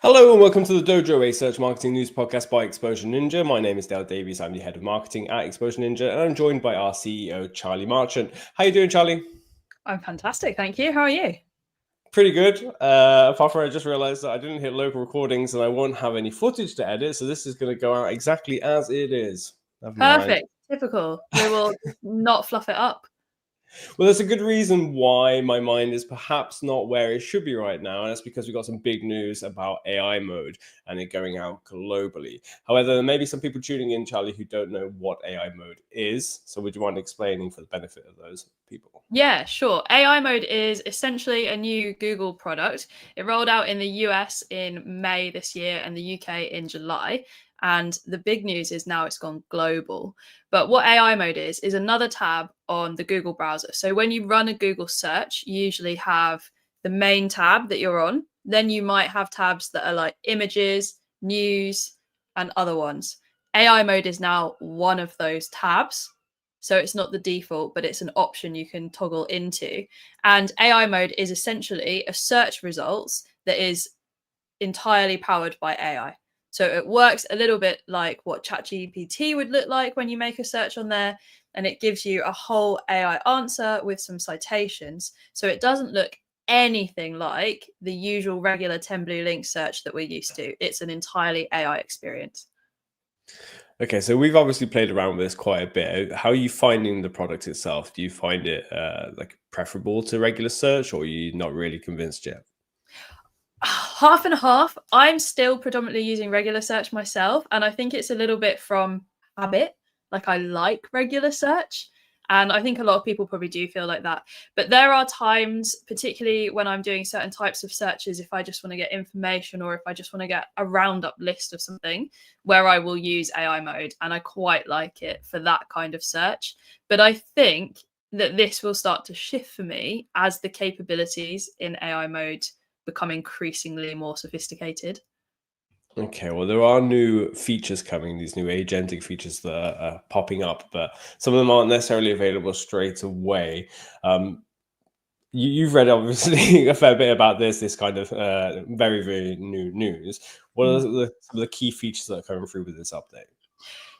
Hello and welcome to the Dojo, a search marketing news podcast by Exposure Ninja. My name is Dale Davies. I'm the head of marketing at Exposure Ninja, and I'm joined by our CEO, Charlie Marchant. How you doing, Charlie? I'm fantastic, thank you. How are you? Pretty good. Apart from I just realized that I didn't hit local recordings and I won't have any footage to edit, so this is going to go out exactly as it is. Never mind. Perfect. Typical. We will not fluff it up. Well, there's a good reason why my mind is perhaps not where it should be right now, and that's because we've got some big news about AI mode and it going out globally. However, there may be some people tuning in, Charlie, who don't know what AI mode is. So would you mind explaining for the benefit of those people? Yeah, sure. AI mode is essentially a new Google product. It rolled out in the US in May this year and the UK in July. And the big news is now it's gone global. But what AI mode is another tab on the Google browser. So when you run a Google search, you usually have the main tab that you're on. Then you might have tabs that are like images, news, and other ones. AI mode is now one of those tabs. So it's not the default, but it's an option you can toggle into. And AI mode is essentially a search results that is entirely powered by AI. So it works a little bit like what ChatGPT would look like when you make a search on there, and it gives you a whole AI answer with some citations. So it doesn't look anything like the usual regular 10 blue link search that we're used to. It's an entirely AI experience. Okay, so we've obviously played around with this quite a bit. How are you finding the product itself? Do you find it like preferable to regular search, or are you not really convinced yet? Half and half. I'm still predominantly using regular search myself, and I think it's a little bit from habit. Like, I like regular search, and I think a lot of people probably do feel like that. But there are times, particularly when I'm doing certain types of searches, if I just want to get information or if I just want to get a roundup list of something, where I will use AI mode, and I quite like it for that kind of search. But I think that this will start to shift for me as the capabilities in AI mode become increasingly more sophisticated. Okay, well, there are new features coming, these new agentic features that are popping up, but some of them aren't necessarily available straight away. You've read, obviously, a fair bit about this kind of very, very new news. What are some of the key features that are coming through with this update?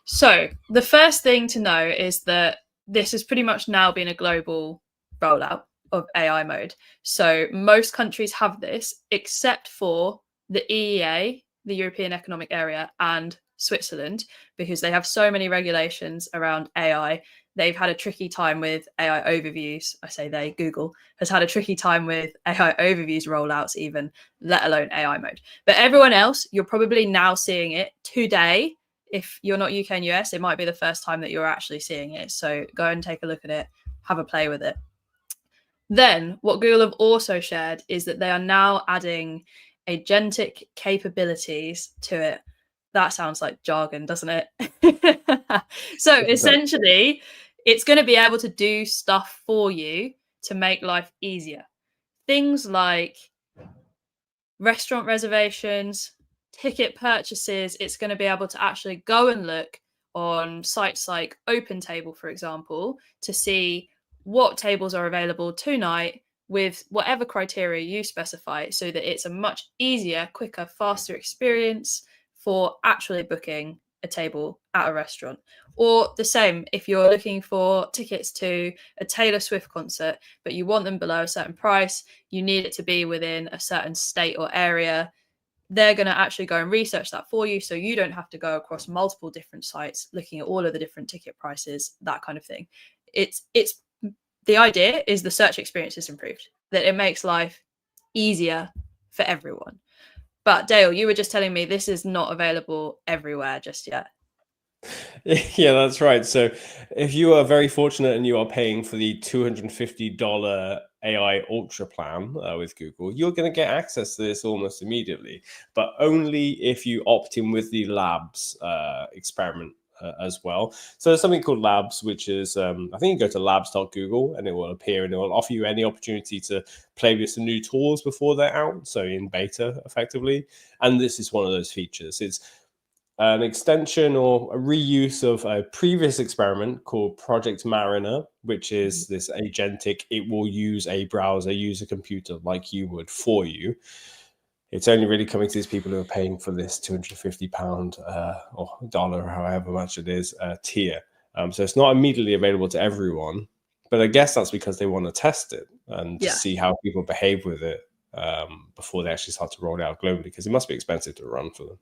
So the first thing to know is that this has pretty much now been a global rollout of AI mode. So most countries have this, except for the EEA, the European Economic Area, and Switzerland, because they have so many regulations around AI. They've had a tricky time with AI overviews. I say they, Google has had a tricky time with AI overviews rollouts, even, let alone AI mode. But everyone else, you're probably now seeing it today. If you're not UK and US, it might be the first time that you're actually seeing it. So go and take a look at it, have a play with it. Then what Google have also shared is that they are now adding agentic capabilities to it. That sounds like jargon, doesn't it? So essentially, it's going to be able to do stuff for you to make life easier. Things like restaurant reservations, ticket purchases. It's going to be able to actually go and look on sites like OpenTable, for example, to see what tables are available tonight with whatever criteria you specify, so that it's a much easier, quicker, faster experience for actually booking a table at a restaurant. Or the same, if you're looking for tickets to a Taylor Swift concert, but you want them below a certain price, you need it to be within a certain state or area, they're going to actually go and research that for you, so you don't have to go across multiple different sites looking at all of the different ticket prices, that kind of thing. It's the idea is the search experience is improved, that it makes life easier for everyone. But Dale, you were just telling me this is not available everywhere just yet. Yeah, that's right. So if you are very fortunate and you are paying for the $250 AI Ultra plan with Google, you're going to get access to this almost immediately, but only if you opt in with the Labs experiment as well. So there's something called Labs, which is, I think you go to labs.google and it will appear and it will offer you any opportunity to play with some new tools before they're out. So in beta, effectively. And this is one of those features. It's an extension or a reuse of a previous experiment called Project Mariner, which is this agentic. It will use a browser, use a computer like you would for you. it's only really coming to these people who are paying for this £250 or dollar, however much it is, tier. So it's not immediately available to everyone, but I guess that's because they want to test it and to see how people behave with it before they actually start to roll it out globally, because it must be expensive to run for them.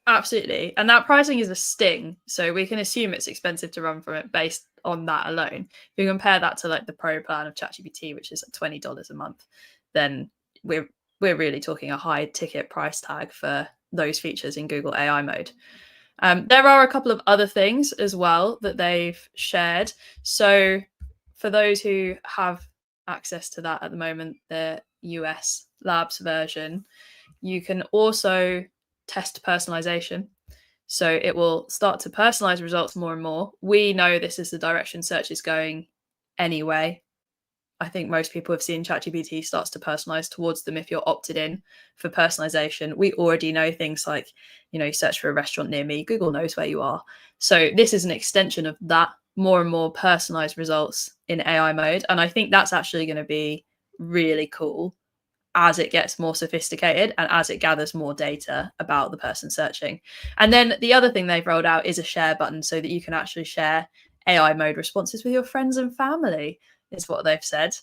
Absolutely. And that pricing is a sting. So we can assume it's expensive to run from it based on that alone. If you compare that to like the pro plan of ChatGPT, which is $20 a month, then we're really talking a high ticket price tag for those features in Google AI mode. There are a couple of other things as well that they've shared. So for those who have access to that at the moment, the US Labs version, you can also test personalization. So it will start to personalize results more and more. We know this is the direction search is going anyway. I think most people have seen ChatGPT starts to personalize towards them if you're opted in for personalization. We already know things like, search for a restaurant near me, Google knows where you are. So this is an extension of that, more and more personalized results in AI mode. And I think that's actually going to be really cool as it gets more sophisticated and as it gathers more data about the person searching. And then the other thing they've rolled out is a share button so that you can actually share AI mode responses with your friends and family, is what they've said.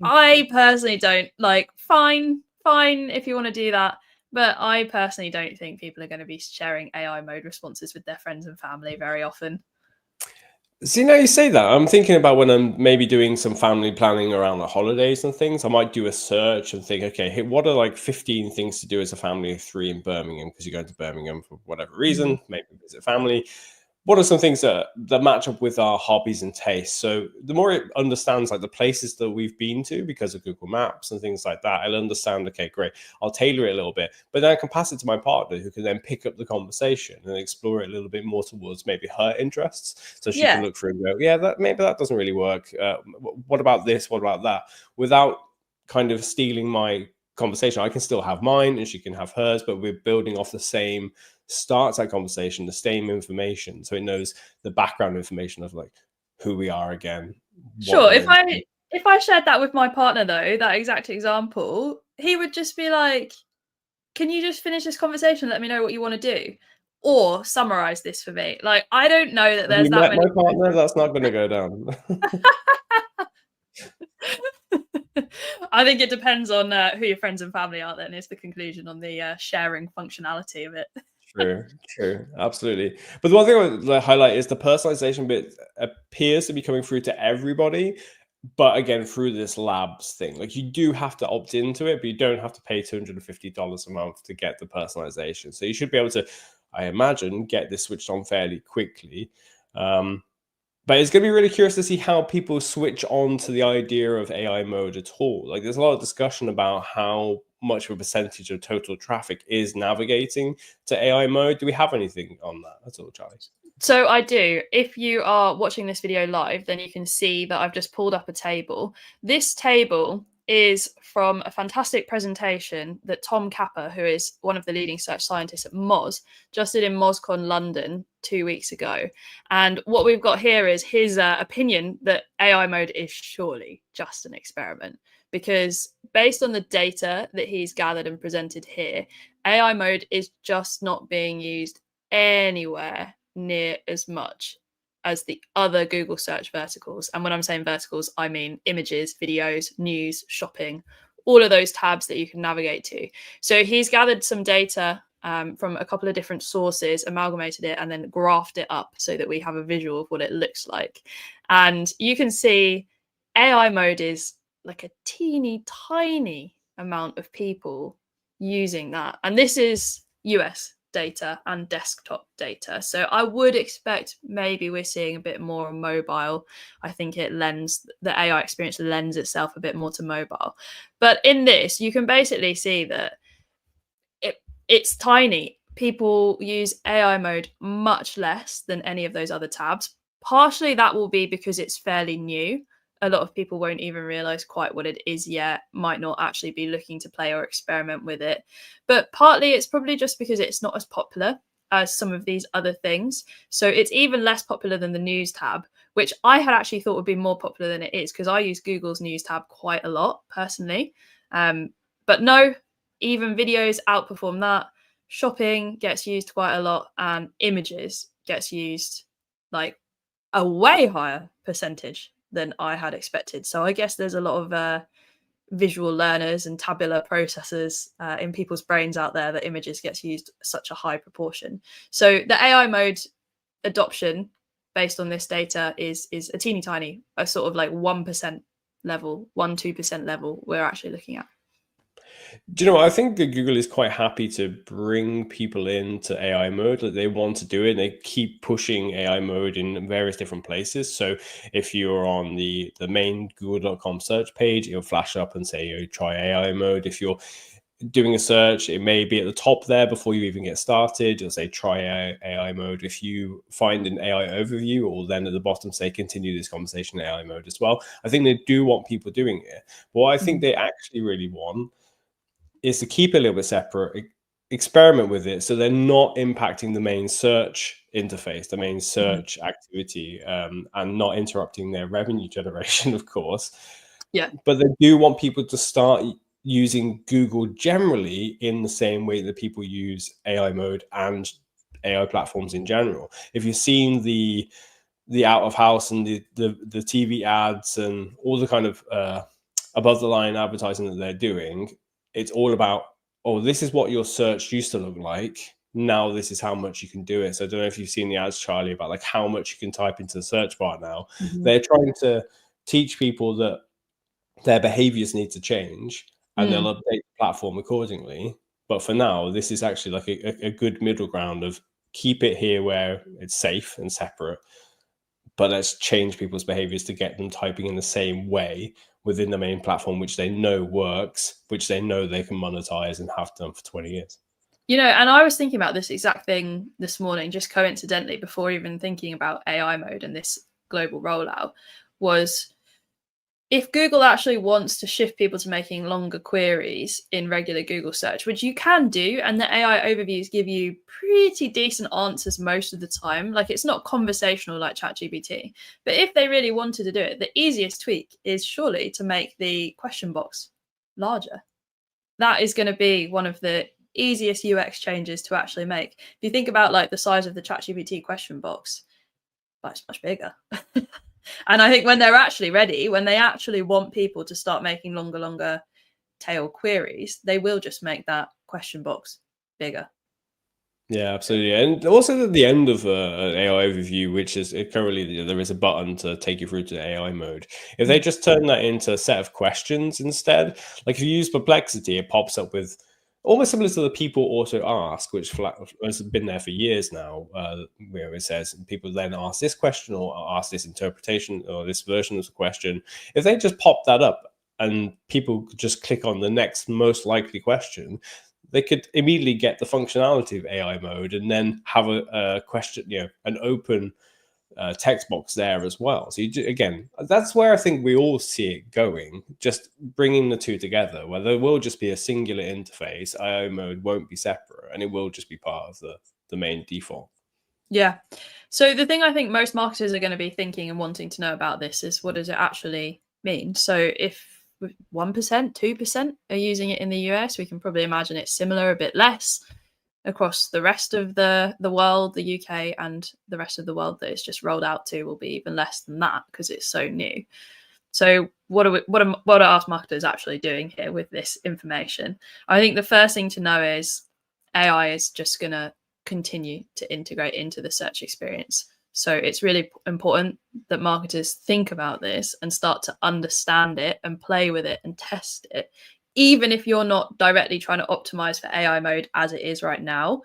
I personally don't fine if you want to do that, but I personally don't think people are going to be sharing AI mode responses with their friends and family very often. See, now you say that, I'm thinking about when I'm maybe doing some family planning around the holidays and things, I might do a search and think, okay, hey, what are like 15 things to do as a family of 3 in Birmingham? Because you're going to Birmingham for whatever reason, maybe visit family. What are some things that match up with our hobbies and tastes? So the more it understands like the places that we've been to because of Google Maps and things like that, I'll understand, okay, great, I'll tailor it a little bit, but then I can pass it to my partner who can then pick up the conversation and explore it a little bit more towards maybe her interests. So she can look through and go, yeah, maybe that doesn't really work. What about this? What about that? Without kind of stealing my conversation. I can still have mine and she can have hers, but we're building off the same starts that conversation, the same information, so it knows the background information of like who we are again. Sure. If I shared that with my partner though, that exact example, he would just be like, can you just finish this conversation, let me know what you want to do, or summarize this for me? Like, I don't know that there's that many. My partner, that's not going to go down. I think it depends on who your friends and family are, then, is the conclusion on the sharing functionality of it. True, absolutely. But the one thing I would highlight is the personalization bit appears to be coming through to everybody, but again, through this labs thing. Like, you do have to opt into it, but you don't have to pay $250 a month to get the personalization. So you should be able to, I imagine, get this switched on fairly quickly. But it's going to be really curious to see how people switch on to the idea of AI mode at all. Like, there's a lot of discussion about how much of a percentage of total traffic is navigating to AI mode. Do we have anything on that at all, Charlie? So I do. If you are watching this video live, then you can see that I've just pulled up a table. This table is from a fantastic presentation that Tom Capper, who is one of the leading search scientists at Moz, just did in MozCon London 2 weeks ago. And what we've got here is his opinion that AI mode is surely just an experiment, because based on the data that he's gathered and presented here, AI mode is just not being used anywhere near as much as the other Google search verticals. And when I'm saying verticals, I mean images, videos, news, shopping, all of those tabs that you can navigate to. So he's gathered some data from a couple of different sources, amalgamated it, and then graphed it up so that we have a visual of what it looks like. And you can see AI mode is like a teeny tiny amount of people using that. And this is US data and desktop data. So I would expect maybe we're seeing a bit more on mobile. I think the AI experience lends itself a bit more to mobile. But in this, you can basically see that it's tiny. People use AI mode much less than any of those other tabs. Partially that will be because it's fairly new. A lot of people won't even realize quite what it is yet, might not actually be looking to play or experiment with it. But partly it's probably just because it's not as popular as some of these other things. So it's even less popular than the news tab, which I had actually thought would be more popular than it is, because I use Google's news tab quite a lot personally. But no, even videos outperform that. Shopping gets used quite a lot, and images gets used like a way higher percentage than I had expected. So I guess there's a lot of visual learners and tabular processors in people's brains out there that images gets used such a high proportion. So the AI mode adoption based on this data is a teeny tiny, a sort of like 1% level, 1-2% level we're actually looking at. Do you know what? I think that Google is quite happy to bring people into AI mode. Like, they want to do it. And they keep pushing AI mode in various different places. So if you're on the main google.com search page, it'll flash up and say, try AI mode. If you're doing a search, it may be at the top there before you even get started. It'll say try AI mode. If you find an AI overview, or then at the bottom say continue this conversation in AI mode as well. I think they do want people doing it. But what I think they actually really want is to keep it a little bit separate, experiment with it, so they're not impacting the main search interface, the main search activity, and not interrupting their revenue generation, of course. Yeah. But they do want people to start using Google generally in the same way that people use AI mode and AI platforms in general. If you've seen the out of house and the TV ads and all the kind of above the line advertising that they're doing, it's all about, oh, this is what your search used to look like. Now this is how much you can do it. So I don't know if you've seen the ads, Charlie, about like how much you can type into the search bar now. They're trying to teach people that their behaviors need to change, and they'll update the platform accordingly. But for now, this is actually like a good middle ground of keep it here where it's safe and separate, but let's change people's behaviors to get them typing in the same way within the main platform, which they know works, which they know they can monetize and have done for 20 years. And I was thinking about this exact thing this morning, just coincidentally, before even thinking about AI mode and this global rollout, was if Google actually wants to shift people to making longer queries in regular Google search, which you can do, and the AI overviews give you pretty decent answers most of the time. Like, it's not conversational like ChatGPT. But if they really wanted to do it, the easiest tweak is surely to make the question box larger. That is going to be one of the easiest UX changes to actually make. If you think about like the size of the ChatGPT question box, that's much bigger. And I think when they're actually ready, when they actually want people to start making longer tail queries, they will just make that question box bigger. Yeah, absolutely. And also at the end of an AI overview, which is currently, there is a button to take you through to AI mode. If they just turn that into a set of questions instead, like if you use Perplexity, it pops up with almost similar to the people auto ask, which has been there for years now, where it says people then ask this question or ask this interpretation or this version of the question. If they just pop that up and people could just click on the next most likely question, they could immediately get the functionality of AI mode and then have a question, an open text box there as well. So again, that's where I think we all see it going, just bringing the two together, where there will just be a singular interface. AI mode won't be separate, and it will just be part of the main default. Yeah. So the thing I think most marketers are going to be thinking and wanting to know about this is, what does it actually mean? So if 1%, 2% are using it in the US, we can probably imagine it's similar, a bit less across the rest of the world. The UK and the rest of the world that it's just rolled out to will be even less than that because it's so new. So what are our marketers actually doing here with this information? I think the first thing to know is AI is just going to continue to integrate into the search experience. So it's really important that marketers think about this and start to understand it and play with it and test it, even if you're not directly trying to optimize for AI mode as it is right now,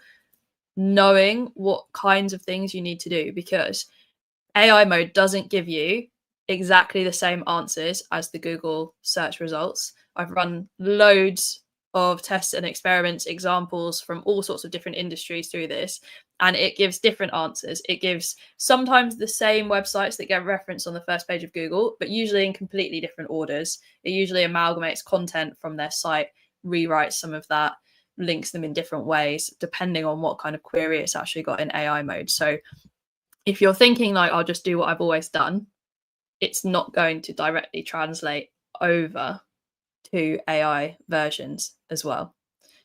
knowing what kinds of things you need to do, because AI mode doesn't give you exactly the same answers as the Google search results. I've run loads of tests and experiments, examples from all sorts of different industries through this, and it gives different answers. It gives sometimes the same websites that get referenced on the first page of Google, but usually in completely different orders. It usually amalgamates content from their site, rewrites some of that, links them in different ways, depending on what kind of query it's actually got in AI mode. So if you're thinking like, I'll just do what I've always done, it's not going to directly translate over to AI versions as well.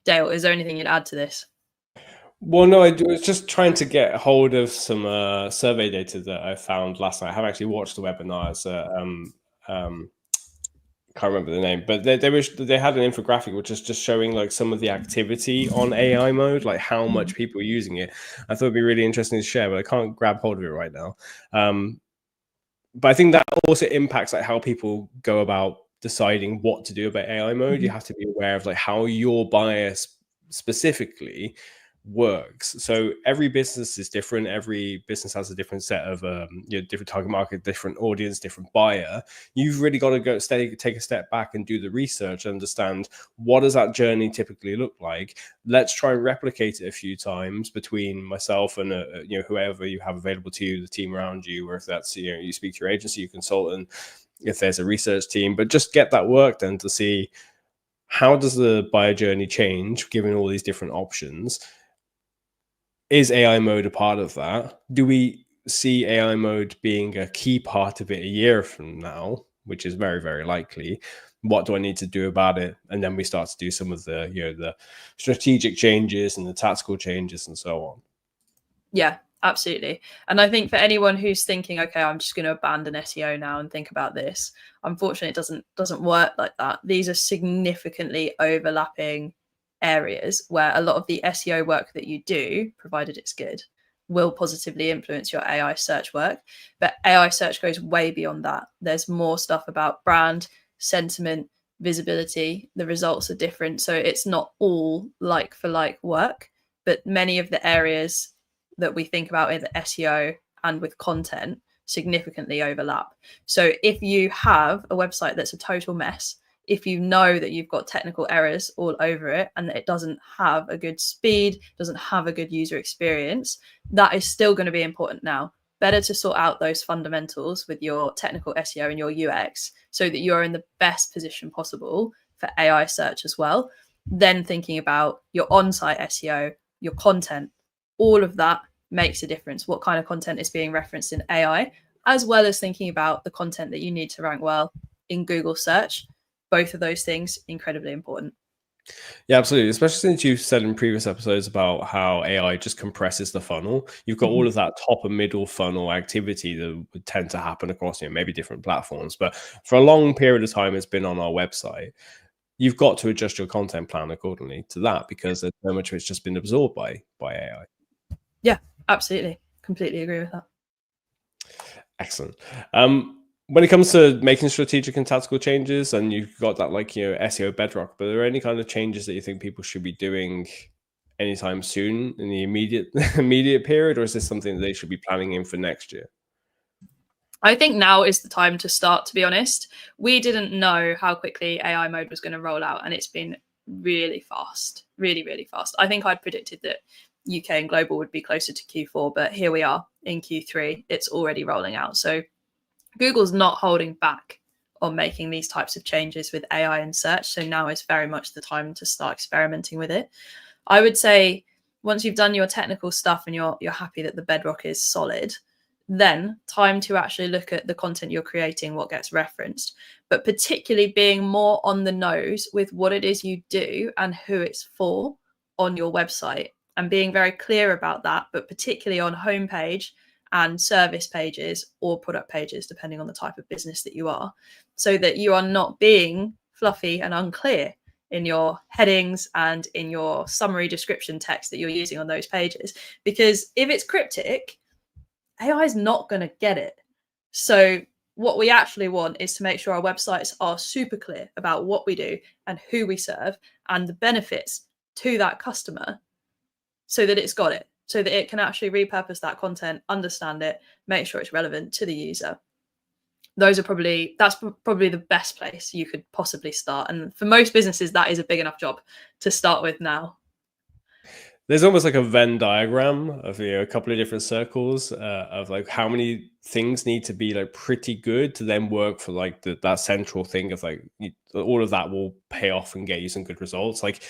Dale, is there anything you'd add to this? Well, no, I was just trying to get hold of some survey data that I found last night. I haven't actually watched the webinar. It's can't remember the name, but they had an infographic which is just showing like some of the activity on AI mode, like how much people are using it. I thought it'd be really interesting to share, but I can't grab hold of it right now. But I think that also impacts like how people go about deciding what to do about AI mode. You have to be aware of like how your bias specifically works. So every business is different. Every business has a different set of different target market, different audience, different buyer. You've really got to take a step back and do the research, understand what does that journey typically look like. Let's try and replicate it a few times between myself and whoever you have available to you, the team around you, or if that's you speak to your agency, your consultant, if there's a research team. But just get that work done to see how does the buyer journey change given all these different options. Is AI mode a part of that? Do we see AI mode being a key part of it a year from now, which is very, very likely? What do I need to do about it? And then we start to do some of the, the strategic changes and the tactical changes and so on. Yeah, absolutely. And I think for anyone who's thinking, okay, I'm just going to abandon SEO now and think about this, unfortunately, it doesn't work like that. These are significantly overlapping areas where a lot of the SEO work that you do, provided it's good, will positively influence your AI search work. But AI search goes way beyond that. There's more stuff about brand, sentiment, visibility. The results are different. So it's not all like for like work, but many of the areas that we think about in SEO and with content significantly overlap. So if you have a website that's a total mess, if you know that you've got technical errors all over it and that it doesn't have a good speed, doesn't have a good user experience, that is still going to be important now. Better to sort out those fundamentals with your technical SEO and your UX so that you're in the best position possible for AI search as well. Then thinking about your on-site SEO, your content, all of that makes a difference. What kind of content is being referenced in AI, as well as thinking about the content that you need to rank well in Google search. Both of those things incredibly important. Yeah, absolutely. Especially since you've said in previous episodes about how AI just compresses the funnel. You've got all of that top and middle funnel activity that would tend to happen across, maybe different platforms. But for a long period of time, it's been on our website. You've got to adjust your content plan accordingly to that because there's so much of it's just been absorbed by AI. Yeah, absolutely. Completely agree with that. Excellent. When it comes to making strategic and tactical changes, and you've got that SEO bedrock, but are there any kind of changes that you think people should be doing anytime soon in the immediate period, or is this something that they should be planning in for next year? I think now is the time to start, to be honest. We didn't know how quickly AI mode was going to roll out, and it's been really fast, really, really fast. I think I'd predicted that UK and global would be closer to Q4, but here we are in Q3. It's already rolling out. So Google's not holding back on making these types of changes with AI and search. So now is very much the time to start experimenting with it. I would say once you've done your technical stuff and you're happy that the bedrock is solid, then time to actually look at the content you're creating, what gets referenced, but particularly being more on the nose with what it is you do and who it's for on your website, and being very clear about that, but particularly on homepage and service pages or product pages, depending on the type of business that you are, so that you are not being fluffy and unclear in your headings and in your summary description text that you're using on those pages. Because if it's cryptic, AI is not going to get it. So what we actually want is to make sure our websites are super clear about what we do and who we serve and the benefits to that customer, so that it's got it, so that it can actually repurpose that content, understand it, make sure it's relevant to the user. That's probably the best place you could possibly start. And for most businesses, that is a big enough job to start with now. There's almost like a Venn diagram of a couple of different circles of like how many things need to be like pretty good to then work for like that central thing of like all of that will pay off and get you some good results. Like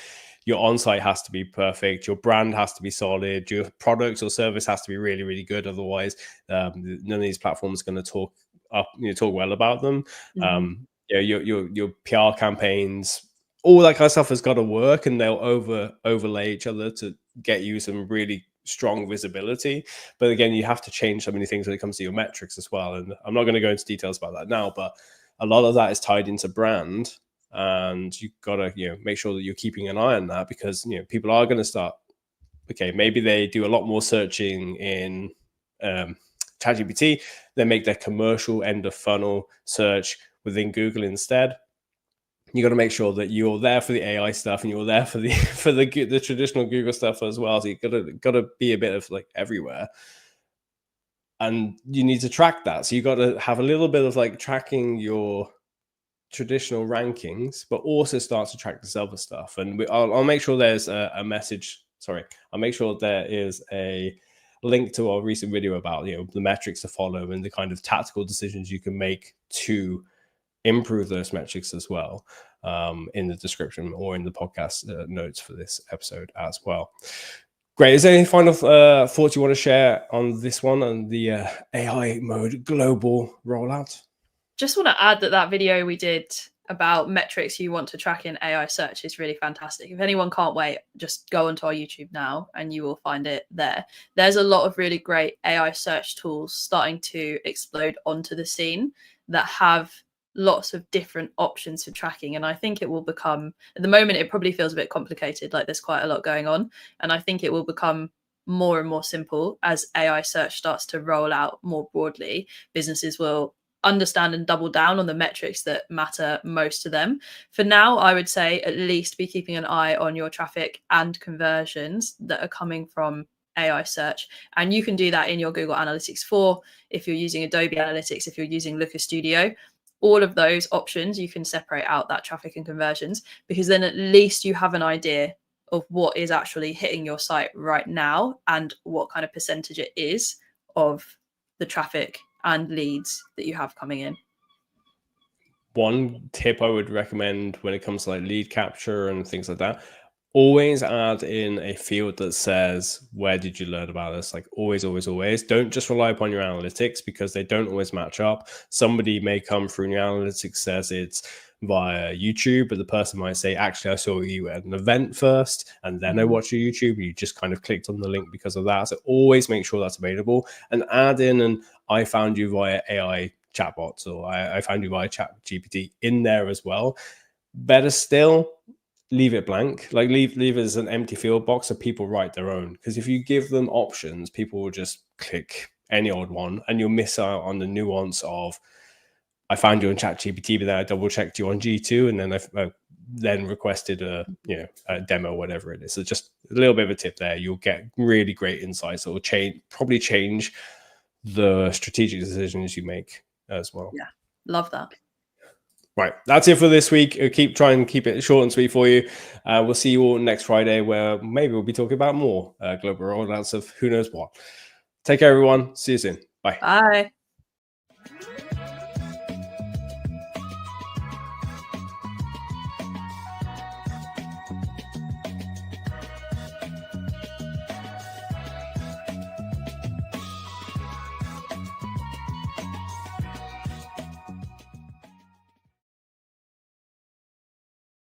your on-site has to be perfect, your brand has to be solid, your product or service has to be really, really good. Otherwise, none of these platforms are going to talk well about them. Mm-hmm. Your PR campaigns all that kind of stuff has got to work, and they'll overlay each other to get you some really strong visibility. But again, you have to change so many things when it comes to your metrics as well. And I'm not going to go into details about that now, but a lot of that is tied into brand, and you've got to, make sure that you're keeping an eye on that, because, people are going to start, okay, maybe they do a lot more searching in ChatGPT, they make their commercial end of funnel search within Google instead. You got to make sure that you're there for the AI stuff, and you're there for the the traditional Google stuff as well. So you got to be a bit of like everywhere, and you need to track that. So you got to have a little bit of like tracking your traditional rankings, but also start to track this other stuff. And I'll make sure there's a message. Sorry, I'll make sure there is a link to our recent video about the metrics to follow and the kind of tactical decisions you can make to improve those metrics as well, in the description or in the podcast notes for this episode as well. Great. Is there any final thoughts you want to share on this one and the AI mode global rollout? Just want to add that video we did about metrics you want to track in AI search is really fantastic. If anyone can't wait, just go onto our YouTube now and you will find it there. There's a lot of really great AI search tools starting to explode onto the scene that have lots of different options for tracking. And I think it will become, at the moment, it probably feels a bit complicated, like there's quite a lot going on. And I think it will become more and more simple as AI search starts to roll out more broadly. Businesses will understand and double down on the metrics that matter most to them. For now, I would say at least be keeping an eye on your traffic and conversions that are coming from AI search. And you can do that in your Google Analytics 4, if you're using Adobe Analytics, if you're using Looker Studio. All of those options, you can separate out that traffic and conversions, because then at least you have an idea of what is actually hitting your site right now and what kind of percentage it is of the traffic and leads that you have coming in. One tip I would recommend when it comes to like lead capture and things like that, always add in a field that says, where did you learn about this? Like always. Don't just rely upon your analytics, because they don't always match up. Somebody may come through and your analytics says it's via YouTube, but the person might say, actually, I saw you at an event first, and then I watched your YouTube. You just kind of clicked on the link because of that. So always make sure that's available, and add in an I found you via AI chatbots, or I found you via ChatGPT in there as well. Better still, leave it blank. Like leave it as an empty field box so people write their own. Because if you give them options, people will just click any old one, and you'll miss out on the nuance of, I found you on ChatGPT, but then I double checked you on G2, and then I then requested a demo, whatever it is. So just a little bit of a tip there. You'll get really great insights that will probably change the strategic decisions you make as well. Yeah, love that. Right, that's it for this week. Try and keep it short and sweet for you. We'll see you all next Friday, where maybe we'll be talking about more global rollouts of who knows what. Take care, everyone. See you soon. Bye. Bye.